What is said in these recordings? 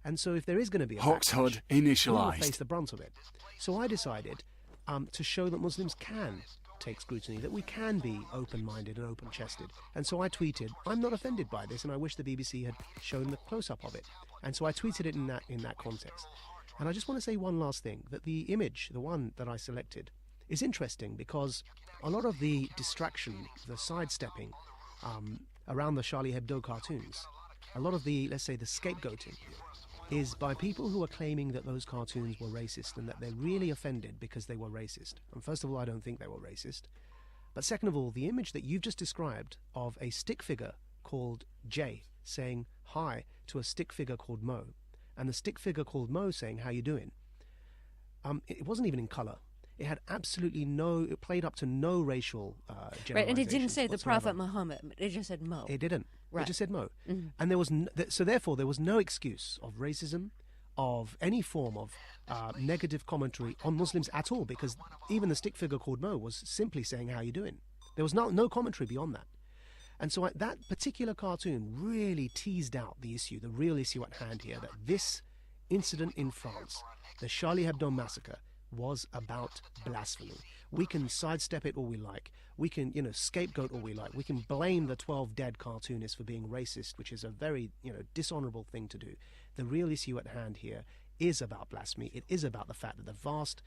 And so if there is going to be a Hoxhood backlash, we will initialised. face the brunt of it. So I decided to show that Muslims can take scrutiny, that we can be open-minded and open-chested. And so I tweeted, I'm not offended by this, and I wish the BBC had shown the close-up of it. And so I tweeted it in that context. And I just want to say one last thing, that the image, the one that I selected, is interesting because a lot of the distraction, the sidestepping around the Charlie Hebdo cartoons, a lot of the, let's say, the scapegoating, is by people who are claiming that those cartoons were racist and that they're really offended because they were racist. And first of all, I don't think they were racist. But second of all, the image that you've just described of a stick figure called Jay saying hi to a stick figure called Mo, and the stick figure called Mo saying, how you doing? It wasn't even in colour. It had absolutely it played up to no racial generalizations. Right, and it didn't say the whatsoever. Prophet Muhammad. It just said Mo. It didn't. Right. It just said Mo. Mm-hmm. And there was so therefore there was no excuse of racism, of any form of negative commentary on Muslims at all, because even the stick figure called Mo was simply saying, how you doing? There was no commentary beyond that. And so that particular cartoon really teased out the issue, the real issue at hand here, that this incident in France, the Charlie Hebdo massacre, was about blasphemy. We can sidestep it all we like. We can, scapegoat all we like. We can blame the 12 dead cartoonists for being racist, which is a very, dishonorable thing to do. The real issue at hand here is about blasphemy. It is about the fact that the vast,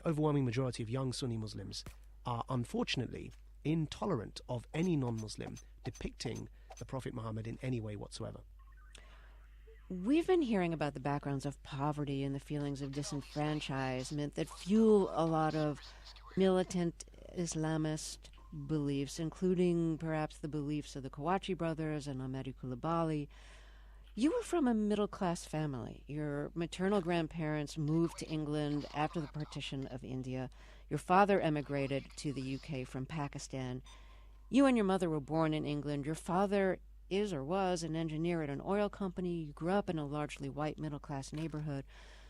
overwhelming majority of young Sunni Muslims are unfortunately intolerant of any non-Muslim depicting the Prophet Muhammad in any way whatsoever. We've been hearing about the backgrounds of poverty and the feelings of disenfranchisement that fuel a lot of militant Islamist beliefs, including perhaps the beliefs of the Kawachi brothers and Ahmadi Coulibaly. You were from a middle-class family. Your maternal grandparents moved to England after the partition of India. Your father emigrated to the UK from Pakistan. You and your mother were born in England. Your father is or was an engineer at an oil company. You grew up in a largely white middle-class neighborhood.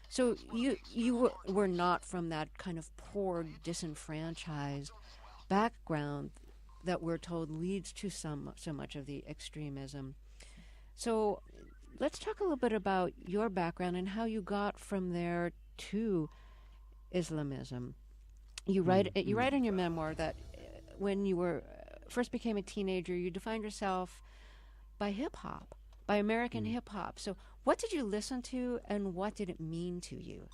So you were not from that kind of poor, disenfranchised background that we're told leads to so much of the extremism. So let's talk a little bit about your background and how you got from there to Islamism. You write in your memoir that when you first became a teenager, you defined yourself by hip-hop, by American hip-hop. So what did you listen to, and what did it mean to you?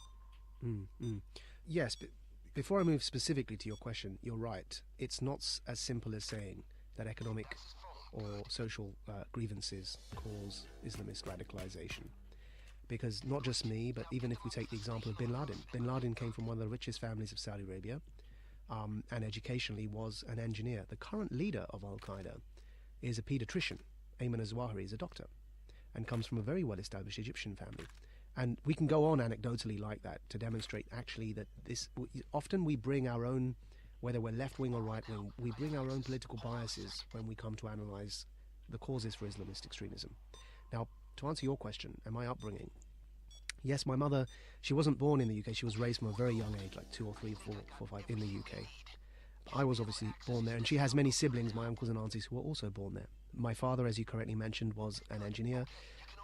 Yes, but before I move specifically to your question, you're right. It's not as simple as saying that economic or social grievances cause Islamist radicalization. Because not just me, but even if we take the example of bin Laden came from one of the richest families of Saudi Arabia, and educationally was an engineer. The current leader of Al-Qaeda is a pediatrician. Ayman al-Zawahiri is a doctor and comes from a very well-established Egyptian family. And we can go on anecdotally like that to demonstrate actually that often we bring our own, whether we're left-wing or right-wing, we bring our own political biases when we come to analyze the causes for Islamist extremism. Now, to answer your question and my upbringing, yes, my mother, she wasn't born in the UK. She was raised from a very young age, like 2 or 3, 4, 5, in the UK. I was obviously born there, and she has many siblings, my uncles and aunties, who were also born there. My father, as you correctly mentioned, was an engineer,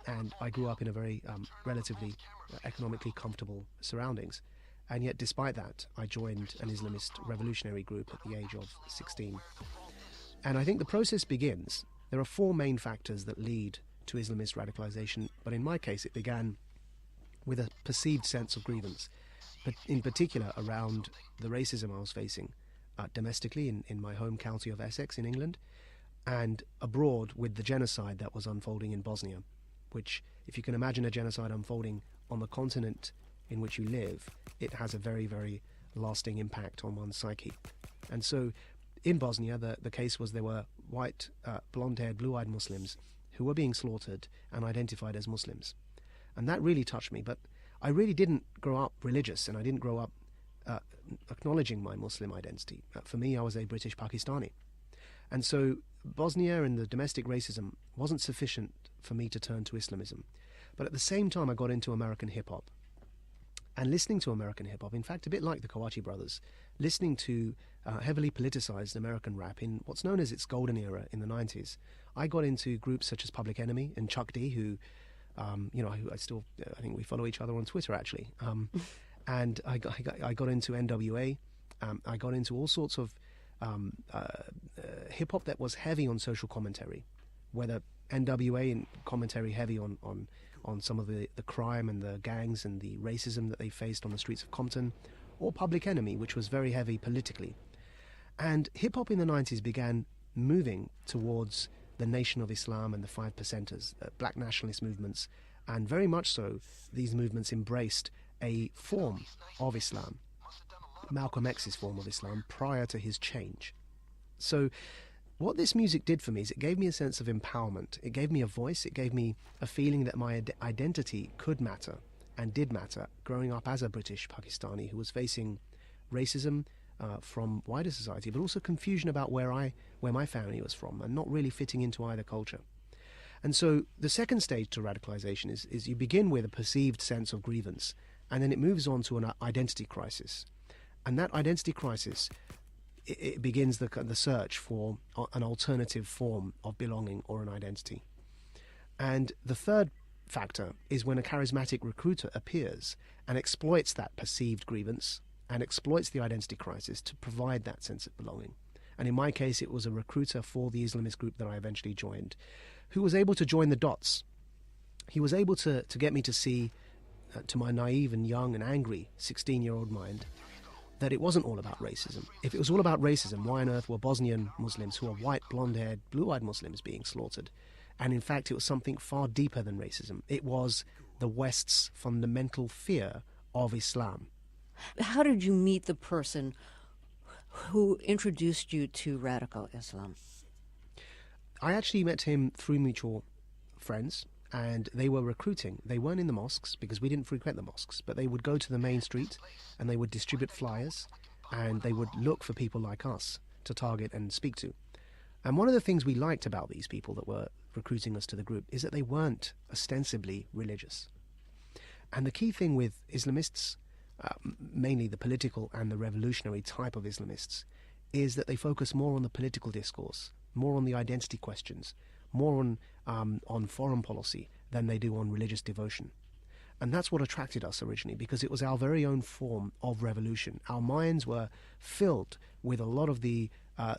and I grew up in a very relatively economically comfortable surroundings. And yet, despite that, I joined an Islamist revolutionary group at the age of 16. And I think the process begins. There are 4 main factors that lead to Islamist radicalization, but in my case, it began with a perceived sense of grievance, but in particular around the racism I was facing domestically in my home county of Essex in England, and abroad with the genocide that was unfolding in Bosnia, which, if you can imagine a genocide unfolding on the continent in which you live, it has a very, very lasting impact on one's psyche. And so in Bosnia, the case was there were white, blonde-haired, blue-eyed Muslims who were being slaughtered and identified as Muslims. And that really touched me, but I really didn't grow up religious, and I didn't grow up acknowledging my Muslim identity. For me, I was a British Pakistani. And so Bosnia and the domestic racism wasn't sufficient for me to turn to Islamism. But at the same time, I got into American hip-hop. And listening to American hip-hop, in fact, a bit like the Kawachi brothers, listening to heavily politicized American rap in what's known as its golden era in the 90s, I got into groups such as Public Enemy and Chuck D, who I still, I think we follow each other on Twitter actually. And I got into NWA. I got into all sorts of hip hop that was heavy on social commentary, whether NWA and commentary heavy on some of the crime and the gangs and the racism that they faced on the streets of Compton, or Public Enemy, which was very heavy politically. And hip hop in the 90s began moving towards the Nation of Islam and the Five Percenters, black nationalist movements, and very much so these movements embraced a form of Islam, Malcolm X's form of Islam, prior to his change. So what this music did for me is it gave me a sense of empowerment. It gave me a voice. It gave me a feeling that my identity could matter and did matter, growing up as a British Pakistani who was facing racism from wider society, but also confusion about where my family was from and not really fitting into either culture. And so the second stage to radicalization is you begin with a perceived sense of grievance, and then it moves on to an identity crisis. And that identity crisis, it begins the search for an alternative form of belonging or an identity. And the third factor is when a charismatic recruiter appears and exploits that perceived grievance and exploits the identity crisis to provide that sense of belonging. And in my case, it was a recruiter for the Islamist group that I eventually joined, who was able to join the dots. He was able to get me to see, to my naive and young and angry 16-year-old mind, that it wasn't all about racism. If it was all about racism, why on earth were Bosnian Muslims, who are white, blonde-haired, blue-eyed Muslims, being slaughtered? And in fact, it was something far deeper than racism. It was the West's fundamental fear of Islam. How did you meet the person who introduced you to radical Islam? I actually met him through mutual friends, and they were recruiting. They weren't in the mosques because we didn't frequent the mosques, but they would go to the main street and they would distribute flyers and they would look for people like us to target and speak to. And one of the things we liked about these people that were recruiting us to the group is that they weren't ostensibly religious. And the key thing with Islamists, mainly the political and the revolutionary type of Islamists, is that they focus more on the political discourse, more on the identity questions, more on foreign policy than they do on religious devotion. And that's what attracted us originally, because it was our very own form of revolution. Our minds were filled with a lot of the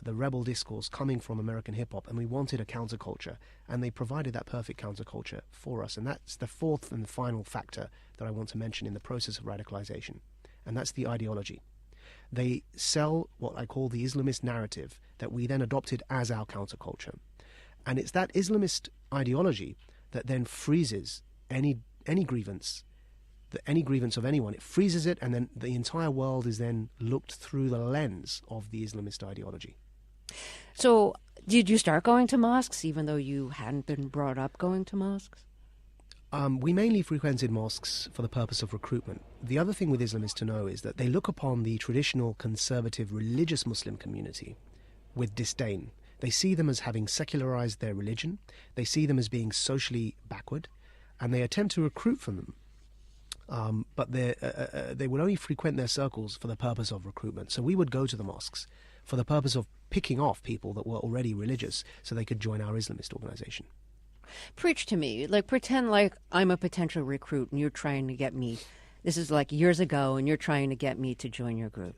rebel discourse coming from American hip-hop, and we wanted a counterculture, and they provided that perfect counterculture for us. And that's the fourth and final factor that I want to mention in the process of radicalization, and that's the ideology. They sell what I call the Islamist narrative that we then adopted as our counterculture. And it's that Islamist ideology that then freezes any grievance, any grievance of anyone. It freezes it, and then the entire world is then looked through the lens of the Islamist ideology. So did you start going to mosques even though you hadn't been brought up going to mosques? We mainly frequented mosques for the purpose of recruitment. The other thing with Islamists to know is that they look upon the traditional conservative religious Muslim community with disdain. They see them as having secularized their religion. They see them as being socially backward, and they attempt to recruit from them. But they would only frequent their circles for the purpose of recruitment. So we would go to the mosques for the purpose of picking off people that were already religious so they could join our Islamist organization. Preach to me. Like, pretend like I'm a potential recruit and you're trying to get me. This is like years ago, and you're trying to get me to join your group.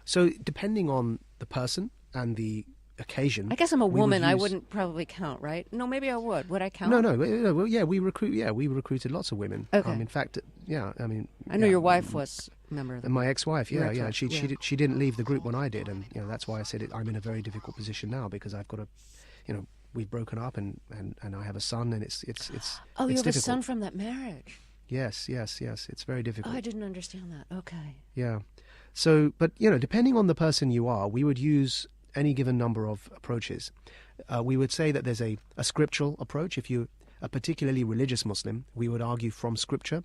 So depending on the person and the occasion, I guess I'm a woman. I wouldn't probably count, right? No, maybe I would. Would I count? No. Well, yeah, we recruited lots of women. Okay. In fact, yeah. I mean, I know your wife was a member of the and my ex-wife. Yeah, ex-wife, She didn't leave the group when I did, and that's why I said I'm in a very difficult position now, because I've got to, we've broken up, and I have a son, and it's Oh, it's you have difficult. a son from that marriage. Yes. It's very difficult. Oh, I didn't understand that. Okay. Yeah. So, but depending on the person you are, we would use any given number of approaches. We would say that there's a scriptural approach. If you're a particularly religious Muslim, we would argue from scripture.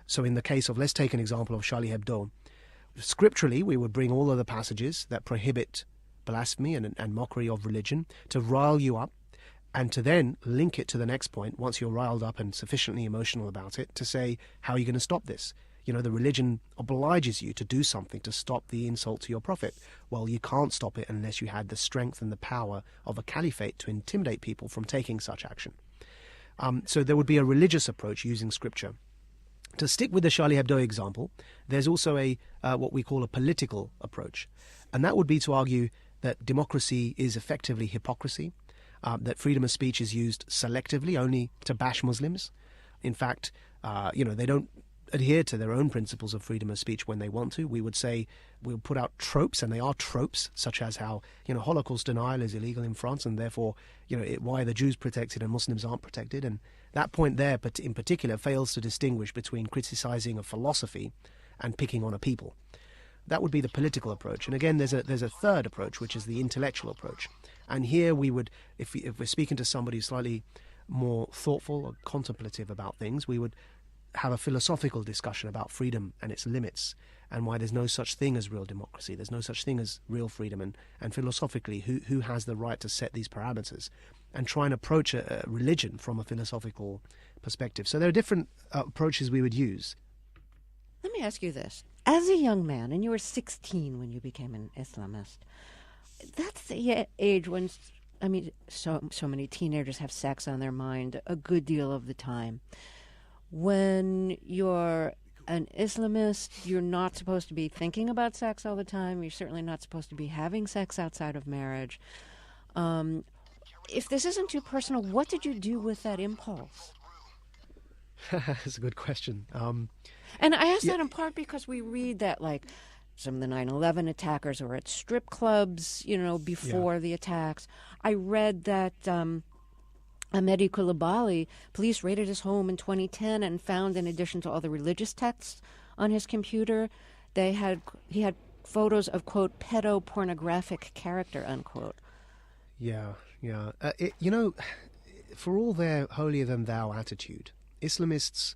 So in the case of, let's take an example of Charlie Hebdo. Scripturally, we would bring all of the passages that prohibit blasphemy and mockery of religion to rile you up, and to then link it to the next point, once you're riled up and sufficiently emotional about it, to say, how are you going to stop this? The religion obliges you to do something to stop the insult to your prophet. Well, you can't stop it unless you had the strength and the power of a caliphate to intimidate people from taking such action. So there would be a religious approach using scripture. To stick with the Charlie Hebdo example, there's also a what we call a political approach, and that would be to argue that democracy is effectively hypocrisy, that freedom of speech is used selectively only to bash Muslims. In fact, they don't adhere to their own principles of freedom of speech when they want to. We would say we'll put out tropes, and they are tropes, such as how Holocaust denial is illegal in France, and therefore why are the Jews protected and Muslims aren't protected. And that point there, but in particular, fails to distinguish between criticizing a philosophy and picking on a people. That would be the political approach. And again, there's a third approach, which is the intellectual approach. And here we would, if we're speaking to somebody who's slightly more thoughtful or contemplative about things, we would have a philosophical discussion about freedom and its limits, and why there's no such thing as real democracy, there's no such thing as real freedom, and philosophically who has the right to set these parameters, and try and approach a religion from a philosophical perspective. So there are different approaches we would use. Let me ask you this. As a young man, and you were 16 when you became an Islamist, that's the age when, so many teenagers have sex on their mind a good deal of the time. When you're an Islamist, you're not supposed to be thinking about sex all the time. You're certainly not supposed to be having sex outside of marriage. If this isn't too personal, what did you do with that impulse? That's a good question. And I ask that in part because we read that, some of the 9/11 attackers were at strip clubs, before the attacks. I read that Ahmedi Coulibaly, police raided his home in 2010 and found, in addition to all the religious texts on his computer, he had photos of, quote, pedopornographic character, unquote. Yeah. For all their holier-than-thou attitude, Islamists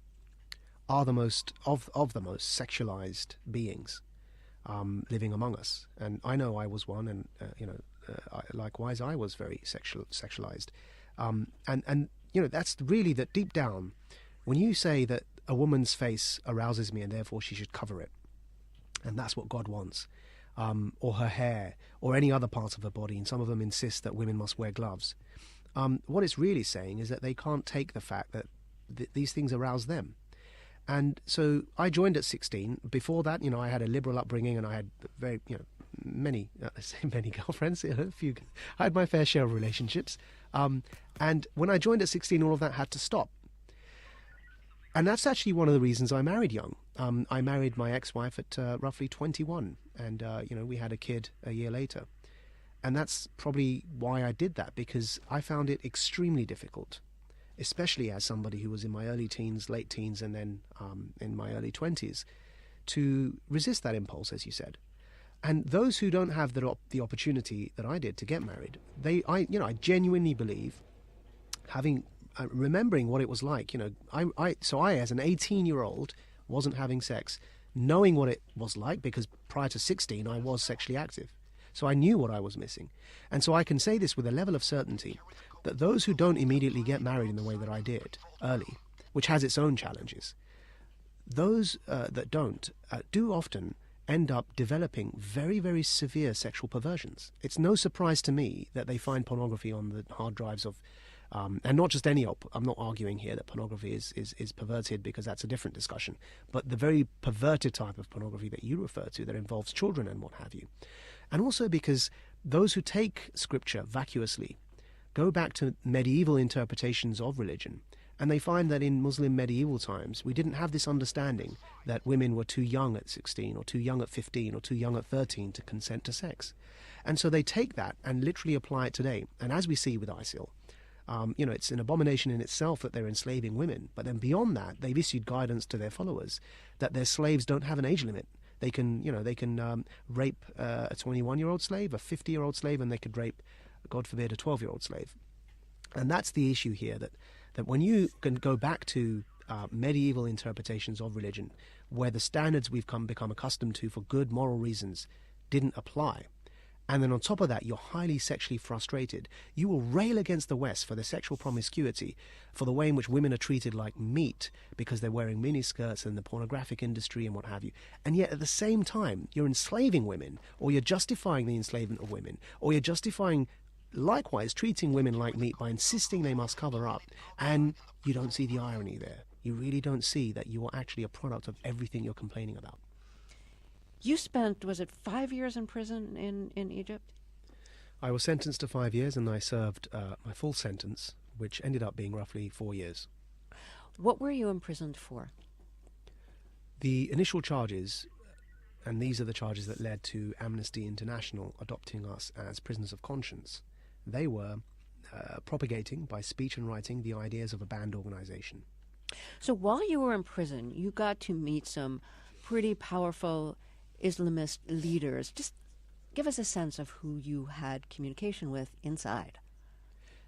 are the most the most sexualized beings living among us. And I know I was one, and likewise I was very sexualized. And that's really that deep down, when you say that a woman's face arouses me and therefore she should cover it, and that's what God wants, or her hair, or any other part of her body, and some of them insist that women must wear gloves, what it's really saying is that they can't take the fact that these things arouse them. And so I joined at 16. Before that, I had a liberal upbringing, and I had very, many girlfriends. I had my fair share of relationships. And when I joined at 16, all of that had to stop. And that's actually one of the reasons I married young. I married my ex-wife at roughly 21, and we had a kid a year later. And that's probably why I did that, because I found it extremely difficult, especially as somebody who was in my early teens, late teens, and then in my early 20s, to resist that impulse, as you said. And those who don't have the opportunity that I did to get married, I genuinely believe, remembering what it was like, I as an 18-year-old wasn't having sex, knowing what it was like, because prior to 16 I was sexually active. So I knew what I was missing. And so I can say this with a level of certainty, that those who don't immediately get married in the way that I did early, which has its own challenges, those that don't do often end up developing very, very severe sexual perversions. It's no surprise to me that they find pornography on the hard drives of, and not just any, I'm not arguing here that pornography is perverted, because that's a different discussion, but the very perverted type of pornography that you refer to that involves children and what have you. And also because those who take scripture vacuously go back to medieval interpretations of religion, and they find that in Muslim medieval times, we didn't have this understanding that women were too young at 16 or too young at 15 or too young at 13 to consent to sex. And so they take that and literally apply it today. And as we see with ISIL, it's an abomination in itself that they're enslaving women. But then beyond that, they've issued guidance to their followers that their slaves don't have an age limit. They can rape a 21-year-old slave, a 50-year-old slave, and they could rape, God forbid, a 12-year-old slave. And that's the issue here, that when you can go back to medieval interpretations of religion, where the standards we've become accustomed to for good moral reasons didn't apply, and then on top of that you're highly sexually frustrated, you will rail against the West for their sexual promiscuity, for the way in which women are treated like meat because they're wearing miniskirts and the pornographic industry and what have you. And yet at the same time you're enslaving women, or you're justifying the enslavement of women, or you're justifying likewise treating women like meat by insisting they must cover up. And you don't see the irony there. You really don't see that you are actually a product of everything you're complaining about. You spent, was it 5 years in prison in Egypt? I was sentenced to 5 years, and I served my full sentence, which ended up being roughly 4 years. What were you imprisoned for? The initial charges, and these are the charges that led to Amnesty International adopting us as prisoners of conscience, they were propagating by speech and writing the ideas of a banned organization. So while you were in prison, you got to meet some pretty powerful Islamist leaders. Just give us a sense of who you had communication with inside.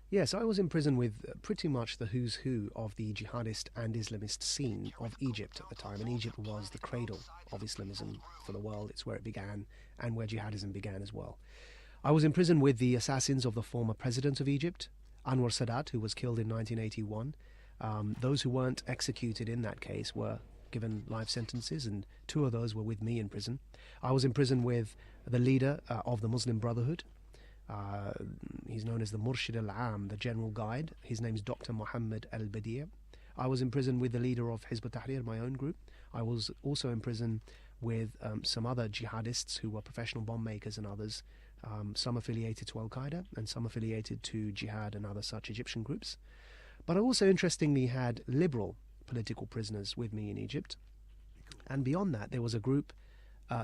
Yes, I was in prison with pretty much the who's who of the jihadist and Islamist scene of Egypt at the time. And Egypt was the cradle of Islamism for the world. It's where it began and where jihadism began as well. I was in prison with the assassins of the former president of Egypt, Anwar Sadat, who was killed in 1981. Those who weren't executed in that case were given life sentences, and 2 of those were with me in prison. I was in prison with the leader of the Muslim Brotherhood. He's known as the Murshid al-Am, the general guide. His name's Dr. Muhammad al-Badi'a. I was in prison with the leader of Hizb ut-Tahrir, my own group. I was also in prison with some other jihadists who were professional bomb makers and others, some affiliated to Al-Qaeda and some affiliated to Jihad and other such Egyptian groups. But I also, interestingly, had liberal political prisoners with me in Egypt. And beyond that, there was a group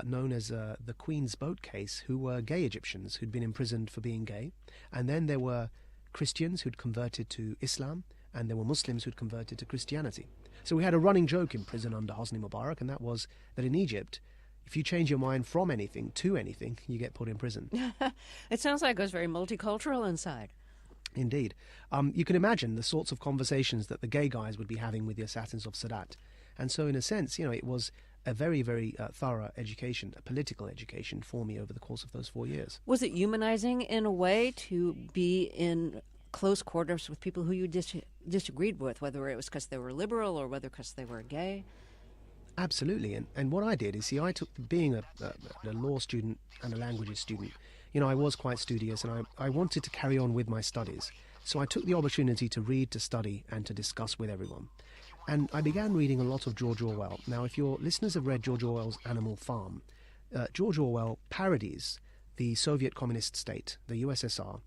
known as the Queen's Boat case, who were gay Egyptians who'd been imprisoned for being gay. And then there were Christians who'd converted to Islam, and there were Muslims who'd converted to Christianity. So we had a running joke in prison under Hosni Mubarak, and that was that in Egypt, if you change your mind from anything to anything, you get put in prison. It sounds like it was very multicultural inside. Indeed. You can imagine the sorts of conversations that the gay guys would be having with the assassins of Sadat. And so, in a sense, it was a very, very thorough education, a political education for me over the course of those 4 years. Was it humanizing in a way to be in close quarters with people who you disagreed with, whether it was because they were liberal or whether because they were gay? Absolutely. And what I did is, I took, being a law student and a languages student, I was quite studious, and I wanted to carry on with my studies. So I took the opportunity to read, to study, and to discuss with everyone. And I began reading a lot of George Orwell. Now, if your listeners have read George Orwell's Animal Farm, George Orwell parodies the Soviet communist state, the USSR,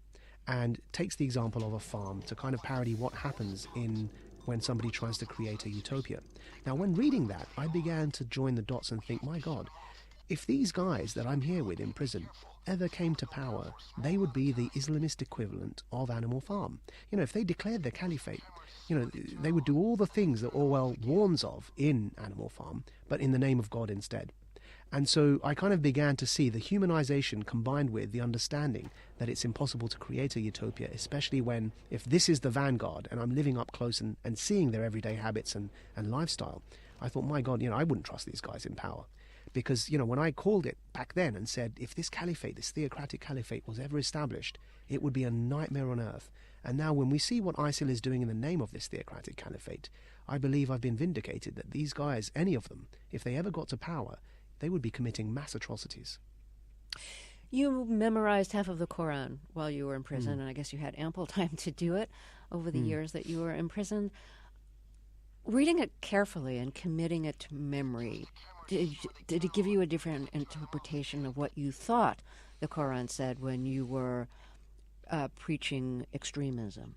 and takes the example of a farm to kind of parody what happens when somebody tries to create a utopia. Now, when reading that, I began to join the dots and think, my God, if these guys that I'm here with in prison ever came to power, they would be the Islamist equivalent of Animal Farm. If they declared their caliphate, they would do all the things that Orwell warns of in Animal Farm, but in the name of God instead. And so I kind of began to see the humanization combined with the understanding that it's impossible to create a utopia, especially if this is the vanguard and I'm living up close and seeing their everyday habits and lifestyle. I thought, my God, I wouldn't trust these guys in power. Because, when I called it back then and said, if this caliphate, this theocratic caliphate was ever established, it would be a nightmare on earth. And now when we see what ISIL is doing in the name of this theocratic caliphate, I believe I've been vindicated that these guys, any of them, if they ever got to power, they would be committing mass atrocities. You memorized half of the Quran while you were in prison, and I guess you had ample time to do it over the years that you were in prison. Reading it carefully and committing it to memory, did it give you a different interpretation of what you thought the Quran said when you were preaching extremism?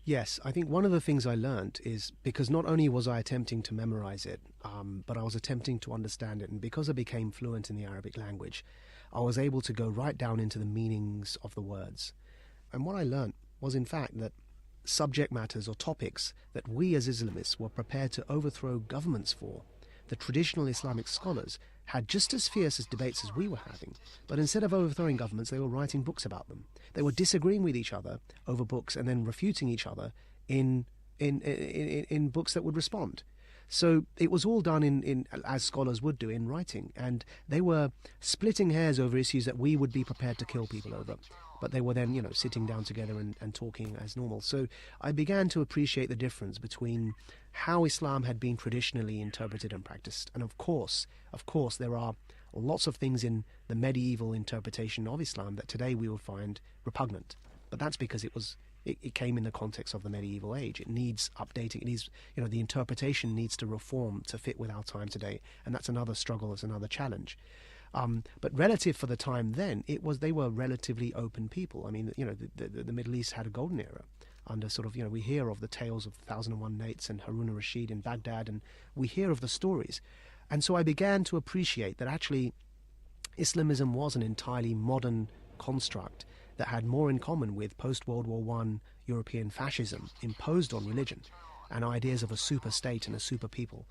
Yes, I think one of the things I learned is, because not only was I attempting to memorize it, but I was attempting to understand it, and because I became fluent in the Arabic language, I was able to go right down into the meanings of the words. And what I learned was, in fact, that subject matters or topics that we as Islamists were prepared to overthrow governments for, the traditional Islamic scholars had just as fierce as debates as we were having, but instead of overthrowing governments, they were writing books about them. They were disagreeing with each other over books and then refuting each other in books that would respond. So it was all done in as scholars would do, in writing, and they were splitting hairs over issues that we would be prepared to kill people over. But they were then, sitting down together and talking as normal. So I began to appreciate the difference between how Islam had been traditionally interpreted and practiced. And of course, there are lots of things in the medieval interpretation of Islam that today we will find repugnant. But that's because it came in the context of the medieval age. It needs updating. It needs, the interpretation needs to reform to fit with our time today, and that's another struggle. It's another challenge. But relative for the time then, they were relatively open people. I mean, the Middle East had a golden era under sort of, we hear of the tales of 1001 Nights and Harun al-Rashid in Baghdad, and we hear of the stories. And so I began to appreciate that actually Islamism was an entirely modern construct that had more in common with post-World War I European fascism imposed on religion and ideas of a super state and a super people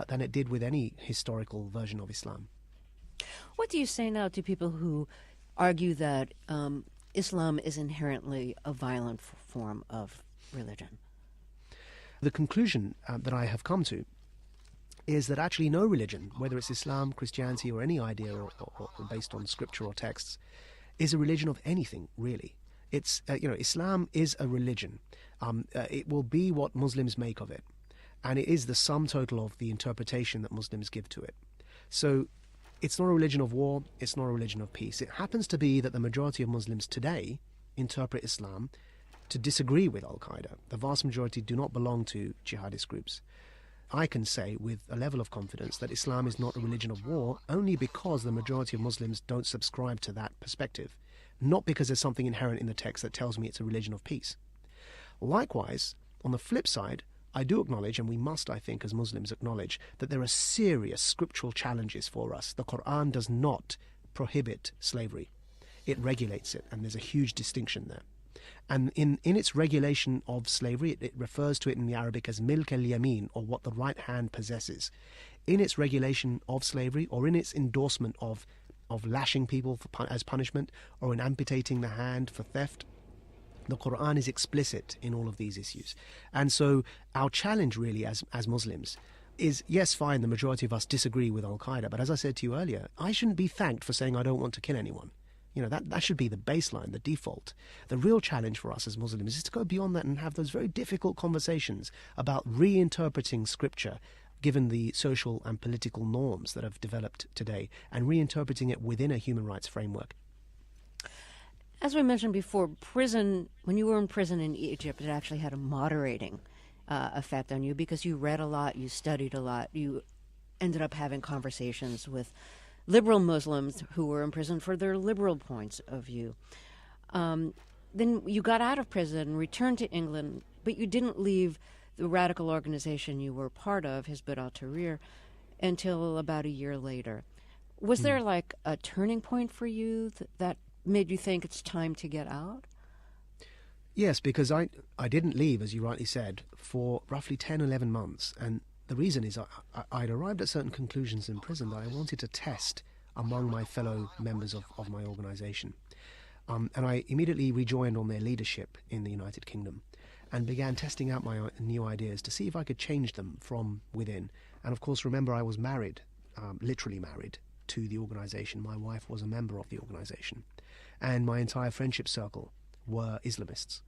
than it did with any historical version of Islam. What do you say now to people who argue that Islam is inherently a violent form of religion? The conclusion that I have come to is that actually no religion, whether it's Islam, Christianity, or any idea or based on scripture or texts, is a religion of anything, really. It's, Islam is a religion. It will be what Muslims make of it. And it is the sum total of the interpretation that Muslims give to it. So it's not a religion of war, it's not a religion of peace. It happens to be that the majority of Muslims today interpret Islam to disagree with Al-Qaeda. The vast majority do not belong to jihadist groups. I can say with a level of confidence that Islam is not a religion of war only because the majority of Muslims don't subscribe to that perspective, not because there's something inherent in the text that tells me it's a religion of peace. Likewise, on the flip side, I do acknowledge, and we must, I think, as Muslims acknowledge, that there are serious scriptural challenges for us. The Quran does not prohibit slavery. It regulates it, and there's a huge distinction there. And in its regulation of slavery, it refers to it in the Arabic as milk al-yamin, or what the right hand possesses. In its regulation of slavery, or in its endorsement of lashing people as punishment, or in amputating the hand for theft, the Quran is explicit in all of these issues. And so our challenge really as Muslims is, yes, fine, the majority of us disagree with Al-Qaeda, but as I said to you earlier, I shouldn't be thanked for saying I don't want to kill anyone. That should be the baseline, the default. The real challenge for us as Muslims is to go beyond that and have those very difficult conversations about reinterpreting scripture given the social and political norms that have developed today, and reinterpreting it within a human rights framework. As we mentioned before, when you were in prison in Egypt, it actually had a moderating effect on you because you read a lot, you studied a lot, you ended up having conversations with liberal Muslims who were in prison for their liberal points of view. Then you got out of prison, returned to England, but you didn't leave the radical organization you were part of, Hizb ut-Tahrir, until about a year later. Was there like a turning point for you that made you think it's time to get out? Yes, because I didn't leave, as you rightly said, for roughly 10, 11 months. And the reason is I'd arrived at certain conclusions in prison that I wanted to test among my fellow members of my organization. And I immediately rejoined on their leadership in the United Kingdom and began testing out my new ideas to see if I could change them from within. And of course, remember, I was married, literally married, to the organization. My wife was a member of the organization. And my entire friendship circle were Islamists.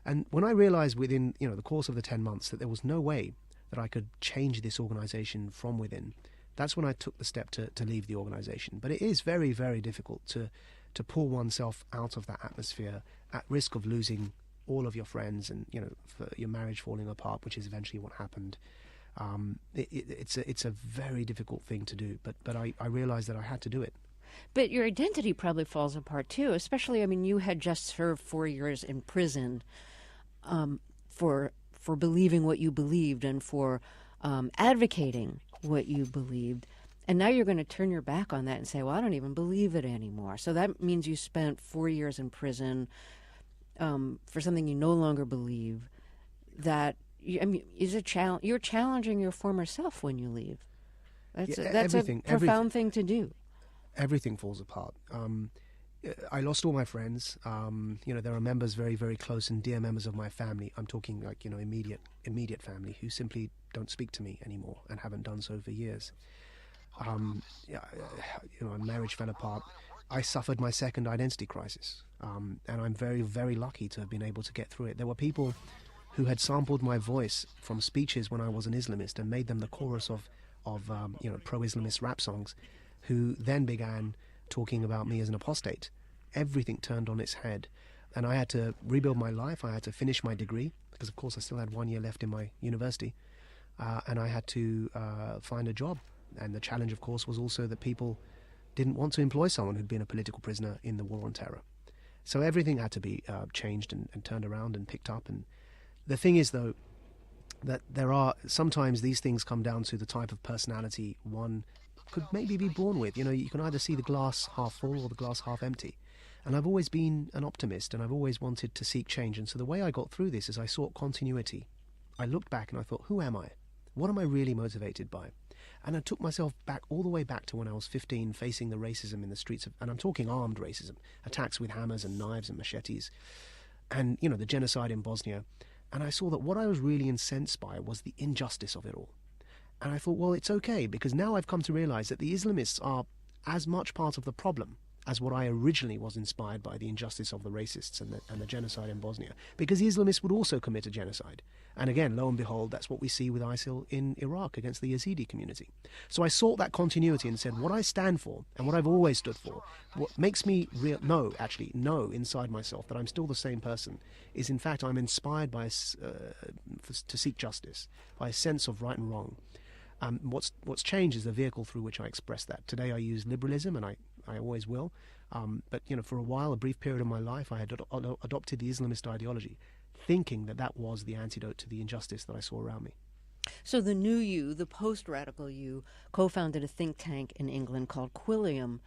And when I realized within the course of the 10 months that there was no way that I could change this organization from within, that's when I took the step to leave the organization. But it is very, very difficult to pull oneself out of that atmosphere at risk of losing all of your friends and for your marriage falling apart, which is eventually what happened. It's a very difficult thing to do, but I realized that I had to do it. But your identity probably falls apart too, especially, you had just served 4 years in prison for believing what you believed and for advocating what you believed. And now you're going to turn your back on that and say, well, I don't even believe it anymore. So that means you spent 4 years in prison for something you no longer believe. That is a challenge. You're challenging your former self when you leave. That's a profound thing to do. Everything falls apart. I lost all my friends. There are members very, very close and dear members of my family. I'm talking like, immediate family who simply don't speak to me anymore and haven't done so for years. My marriage fell apart. I suffered my second identity crisis. And I'm very, very lucky to have been able to get through it. There were people who had sampled my voice from speeches when I was an Islamist and made them the chorus of pro-Islamist rap songs, who then began talking about me as an apostate. Everything turned on its head. And I had to rebuild my life. I had to finish my degree, because of course I still had 1 year left in my university. And I had to find a job. And the challenge, of course, was also that people didn't want to employ someone who'd been a political prisoner in the war on terror. So everything had to be changed and turned around and picked up. And the thing is, though, that there are sometimes these things come down to the type of personality one could maybe be born with. You know, you can either see the glass half full or the glass half empty. And I've always been an optimist, and I've always wanted to seek change. And so the way I got through this is I sought continuity. I looked back and I thought, who am I? What am I really motivated by? And I took myself back, all the way back to when I was 15, facing the racism in the streets of, and I'm talking armed racism, attacks with hammers and knives and machetes, and, you know, the genocide in Bosnia. And I saw that what I was really incensed by was the injustice of it all. And I thought, well, it's okay, because now I've come to realize that the Islamists are as much part of the problem as what I originally was inspired by, the injustice of the racists and the genocide in Bosnia. Because the Islamists would also commit a genocide. And again, lo and behold, that's what we see with ISIL in Iraq against the Yazidi community. So I sought that continuity and said, what I stand for and what I've always stood for, what makes me know inside myself that I'm still the same person, is in fact I'm inspired by to seek justice, by a sense of right and wrong. What's changed is the vehicle through which I express that. Today I use liberalism, and I always will. But, you know, for a while, a brief period of my life, I had adopted the Islamist ideology, thinking that that was the antidote to the injustice that I saw around me. So the new you, the post-radical you, co-founded a think tank in England called Quilliam.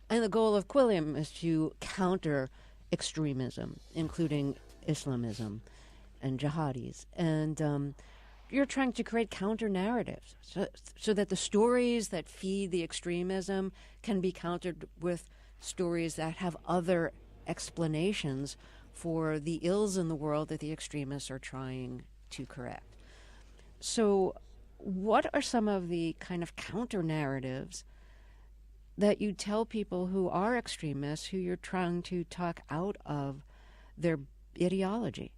And the goal of Quilliam is to counter extremism, including Islamism and jihadis. And you're trying to create counter-narratives so that the stories that feed the extremism can be countered with stories that have other explanations for the ills in the world that the extremists are trying to correct. So what are some of the kind of counter-narratives that you tell people who are extremists, who you're trying to talk out of their ideology?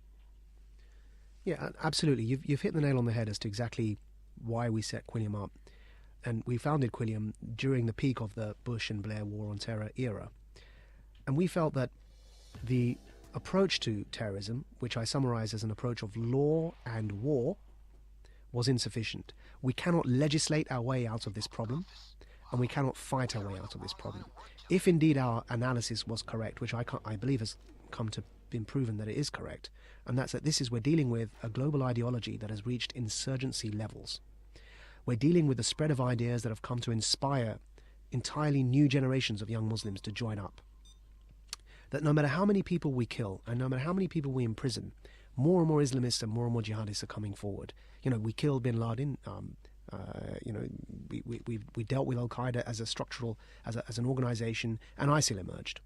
Yeah, absolutely. You've hit the nail on the head as to exactly why we set Quilliam up. And we founded Quilliam during the peak of the Bush and Blair war on terror era. And we felt that the approach to terrorism, which I summarize as an approach of law and war, was insufficient. We cannot legislate our way out of this problem, and we cannot fight our way out of this problem. If indeed our analysis was correct, which I believe has come to been proven that it is correct, and that's that we're dealing with a global ideology that has reached insurgency levels. We're dealing with the spread of ideas that have come to inspire entirely new generations of young Muslims to join up. That no matter how many people we kill and no matter how many people we imprison, more and more Islamists and more jihadists are coming forward. You know, we killed bin Laden. We dealt with Al Qaeda as a structural, as an organization, and ISIL emerged.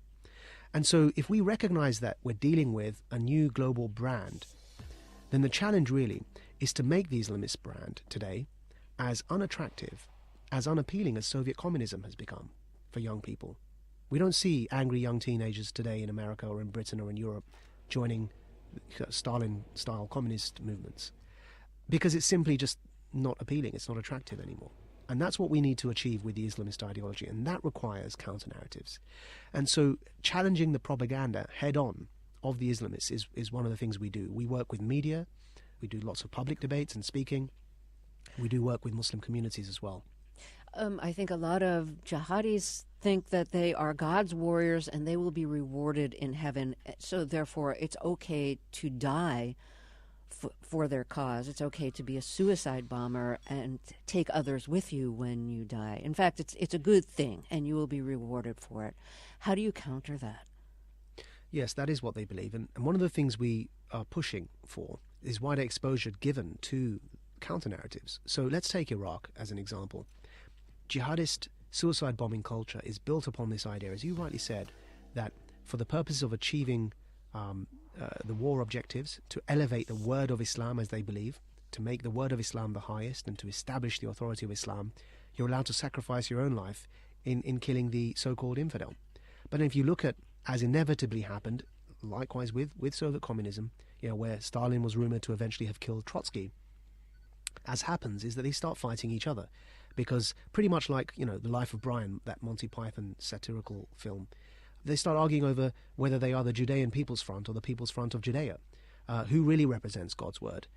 And so if we recognize that we're dealing with a new global brand, then the challenge really is to make the Islamist brand today as unattractive, as unappealing as Soviet communism has become for young people. We don't see angry young teenagers today in America or in Britain or in Europe joining Stalin-style communist movements because it's simply just not appealing, it's not attractive anymore. And that's what we need to achieve with the Islamist ideology, and that requires counter-narratives. And so challenging the propaganda head-on of the Islamists is one of the things we do. We work with media, we do lots of public debates and speaking, we do work with Muslim communities as well. I think a lot of jihadis think that they are God's warriors and they will be rewarded in heaven. So therefore, it's okay to die for their cause. It's okay to be a suicide bomber and take others with you when you die. In fact, it's a good thing, and you will be rewarded for it. How do you counter that? Yes, that is what they believe. And one of the things we are pushing for is wider exposure given to counter-narratives. So let's take Iraq as an example. Jihadist suicide bombing culture is built upon this idea, as you rightly said, that for the purpose of achieving the war objectives, to elevate the word of Islam as they believe, to make the word of Islam the highest and to establish the authority of Islam, you're allowed to sacrifice your own life in killing the so-called infidel. But if you look at, as inevitably happened, likewise with Soviet communism, where Stalin was rumored to eventually have killed Trotsky, as happens is that they start fighting each other because pretty much like, The Life of Brian, that Monty Python satirical film, they start arguing over whether they are the Judean People's Front or the People's Front of Judea, who really represents God's word.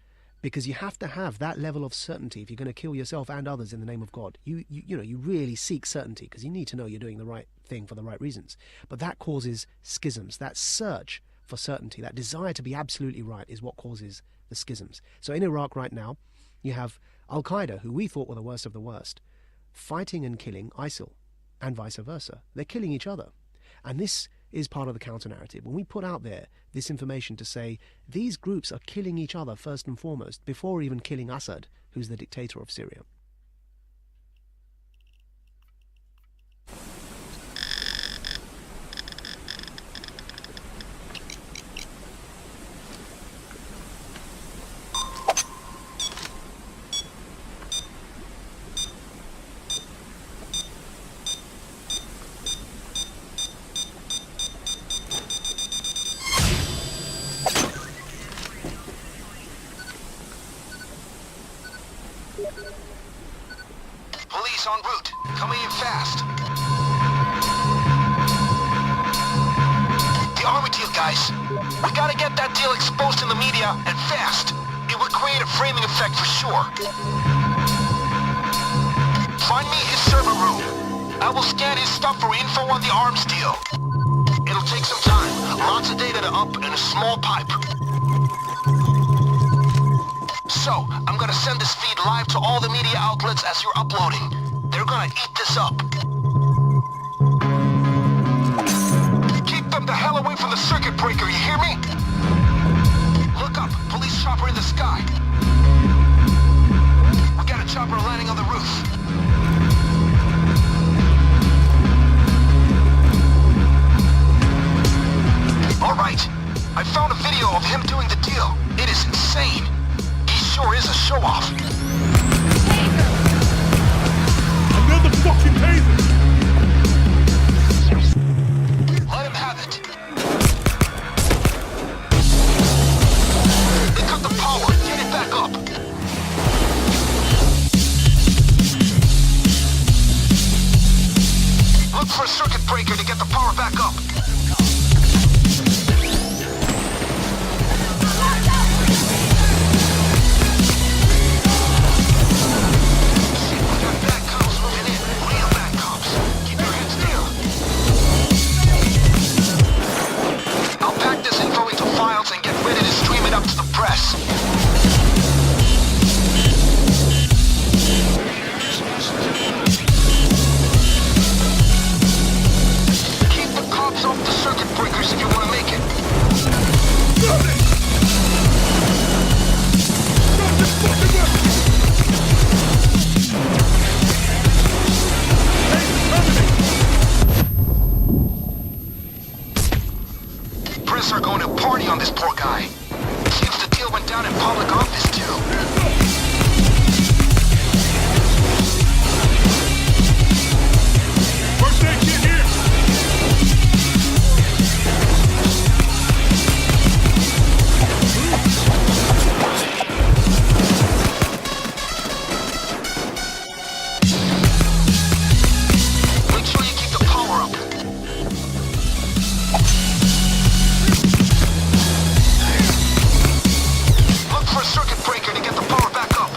Because you have to have that level of certainty if you're going to kill yourself and others in the name of God. You really seek certainty because you need to know you're doing the right thing for the right reasons. But that causes schisms. That search for certainty, that desire to be absolutely right, is what causes the schisms. So in Iraq right now, you have Al-Qaeda, who we thought were the worst of the worst, fighting and killing ISIL, and vice versa. They're killing each other. And this is part of the counter-narrative. When we put out there this information to say these groups are killing each other first and foremost, before even killing Assad, who's the dictator of Syria. Police en route, coming in fast. The army deal, guys. We gotta get that deal exposed in the media, and fast. It will create a framing effect for sure. Find me his server room. I will scan his stuff for info on the arms deal. It'll take some time. Lots of data to up and a small pipe. So, I'm gonna send this feed live to all the media outlets as you're uploading. They're gonna eat this up. Keep them the hell away from the circuit breaker, you hear me? Look up, police chopper in the sky. We got a chopper landing on the roof. Alright, I found a video of him doing the deal. It is insane. Sure is a show-off. Another fucking taser! Let him have it. They cut the power. Get it back up. Look for a circuit breaker to get the power back up. And get ready to stream it up to the press. Keep the cops off the circuit breakers if you want to make it. Press are going to party on this poor guy. Seems the deal went down in public office too. First aid kit here! Make sure you keep the power up. Look for a circuit breaker to get the power back up.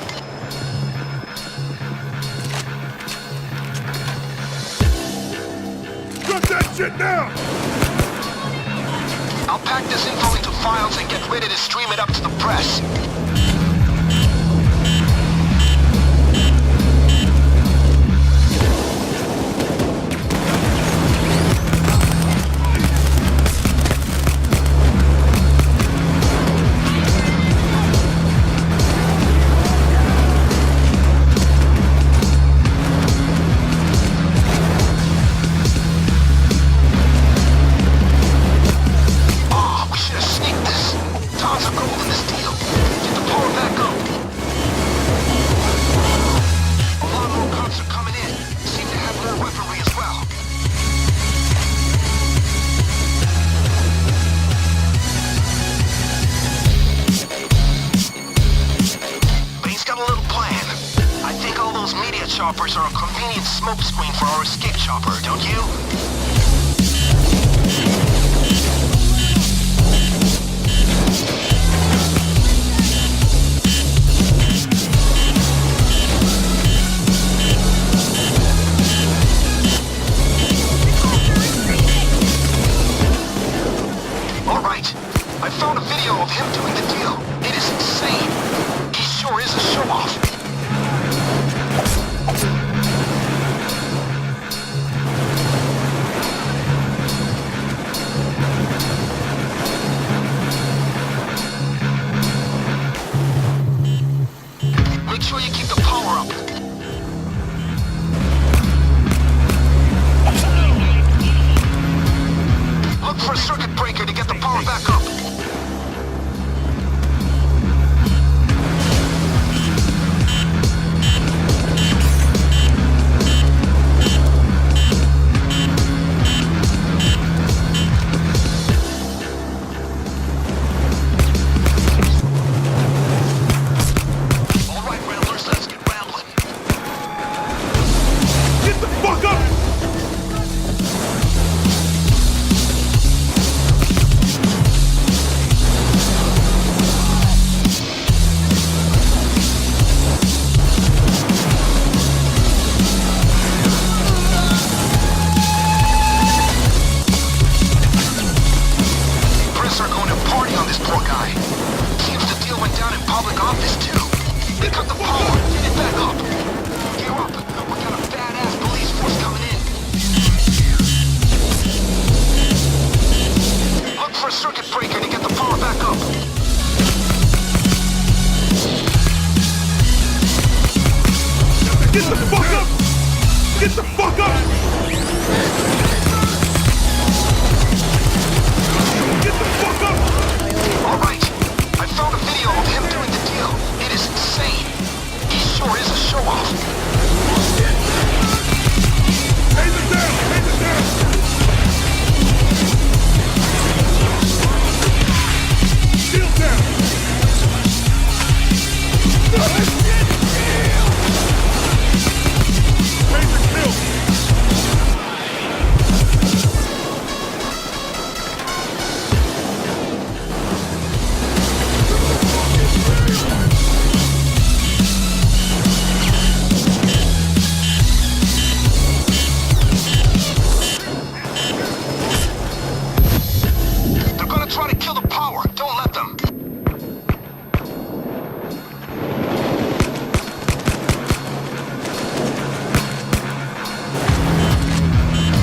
Drop that shit now! I'll pack this info into files and get ready to stream it up to the press. We should have sneaked this. Tons of gold in this deal. Get the power back up. A lot more cops are coming in. Seem to have more weaponry as well. Bane's got a little plan. I think I'll those media choppers are a convenient smokescreen for our escape chopper, don't you? Alright, I found a video of him doing the deal. It is insane. He sure is a show-off. Make sure you keep the power up. Look for a circuit breaker to get the power back up. All right, Ramblers, let's get rambling. Get the fuck up! Press are going to party on this poor guy. Seems the deal went down in public office, too. They cut the power. Get it back up. Gear up. We got a badass police force coming in. Look for a circuit breaker to get the power back up. Get the fuck up! Get the fuck up! Get the fuck up! All right. I found a video of him doing the deal. It is insane. He sure is a show-off. Taser down! Taser down! Shield down! Taser kill! They're gonna try to kill the power. Don't let them.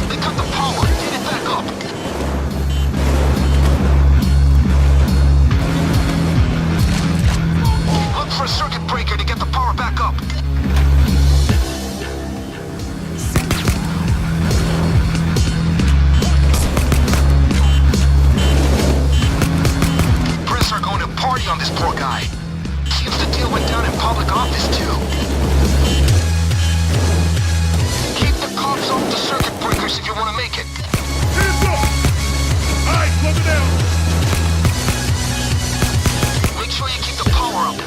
They cut the power. Get it back up. Look for a circuit breaker to get the power back up. Press are going to party on this poor guy. Seems the deal went down in public office, too. Keep the cops off the circuit breakers if you want to make it. Hands up! Alright, slow it down! Make sure you keep the power up.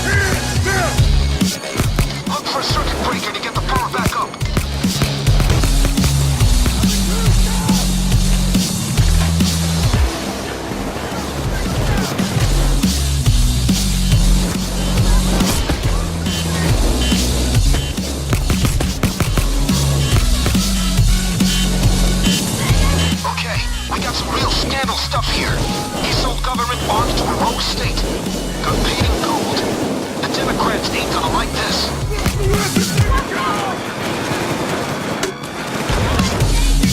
Hands down! Look for a circuit breaker to get the power back up. Okay, we got some real scandal stuff here. He sold government arms to a rogue state. Got paid in gold. The Democrats ain't gonna like this.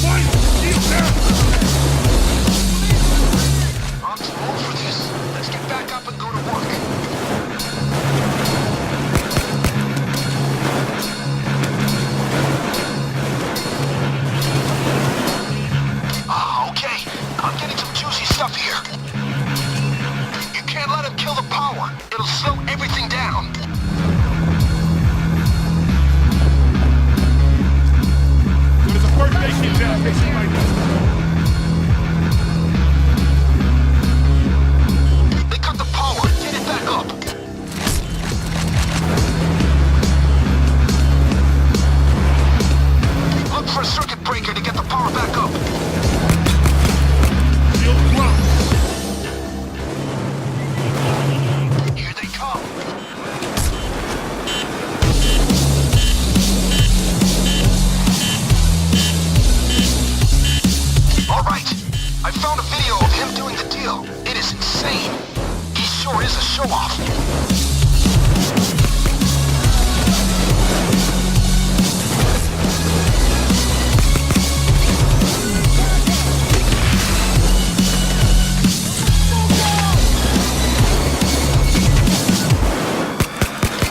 Fight! Shield down! I'm too old for this. Let's get back up and go to work. Okay. I'm getting some juicy stuff here. You can't let him kill the power. It'll slow everything down. There's a first aid kit down in case you might need. They cut the power. Get it back up. show-off.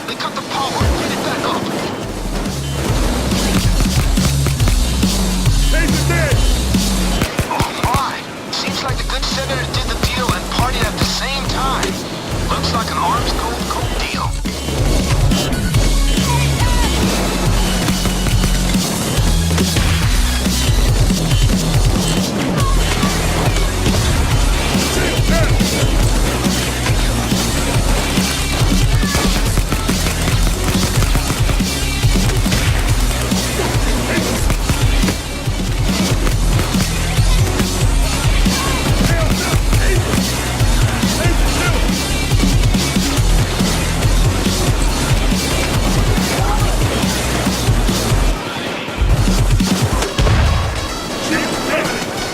They cut the power. Get it back up. Taser dead! Oh my! Seems like the good senator did the deal and partied at the same time. Looks like an arms gold coat deal. Shield down! Hell no! Taser! Taser down! Shield dead!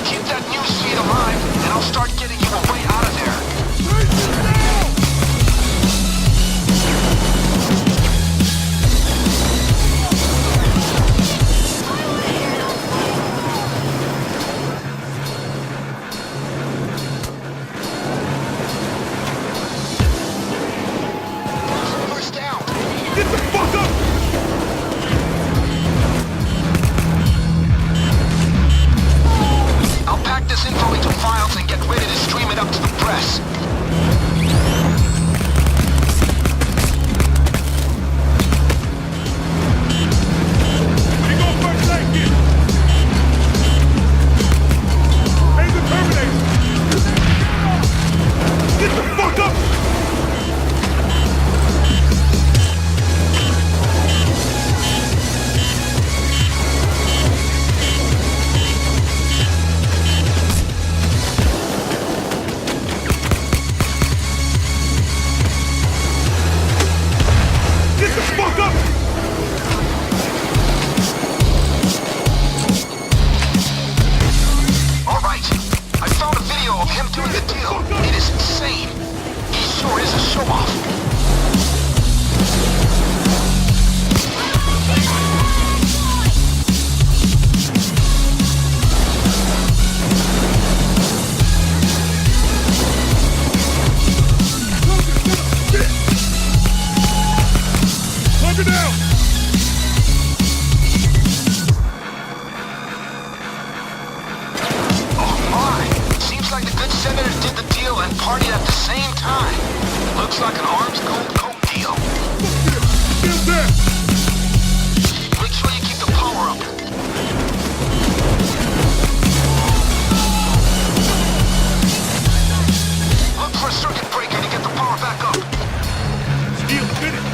Keep that news feed alive, and I'll start getting you a way out of there. Taser down! First down. Get the fuck up! I'll pack this info into files and get ready to stream it up to the press. We go first aid kit! Taser terminated! Get the fuck up! Get the fuck up! All right. I found a video of him doing the deal. It is insane. He sure is a show-off. Plug it down! Oh my! Seems like the good senator did the deal and partied at the same time. Looks like an arms gold coat deal. Still there! Make sure you keep the power up. Look for a circuit breaker to get the power back up. Steel fitted!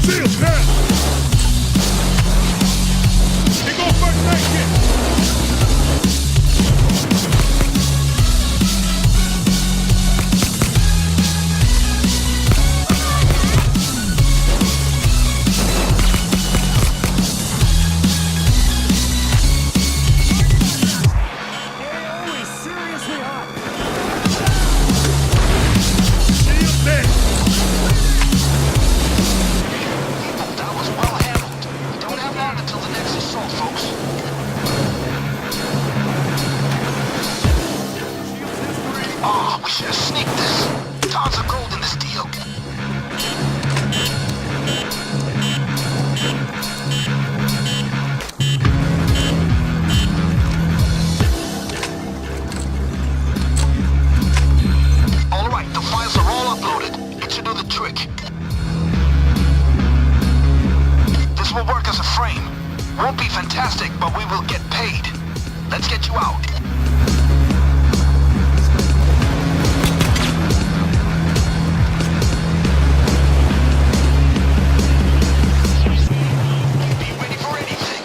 Seals, now! Here go first night kid! Seals, there! That was well handled. Don't have long until the next assault, folks. Oh, we should have sneaked this. Tons of gold in this deal. All right, the files are all uploaded. It should do the trick. This will work as a frame. Won't be fantastic, but we will get paid. Let's get you out. Be ready for anything.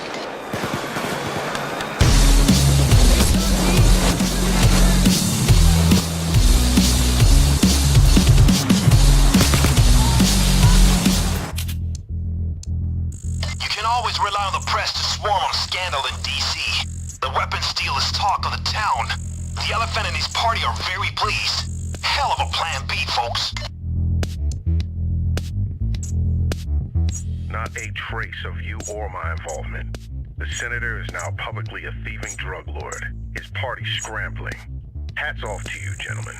You can always rely on the press to swarm on a scandal in D.C. The weapons deal is talk of the town. The elephant and his party are very pleased. Hell of a plan B, folks. Not a trace of you or my involvement. The senator is now publicly a thieving drug lord. His party's scrambling. Hats off to you, gentlemen.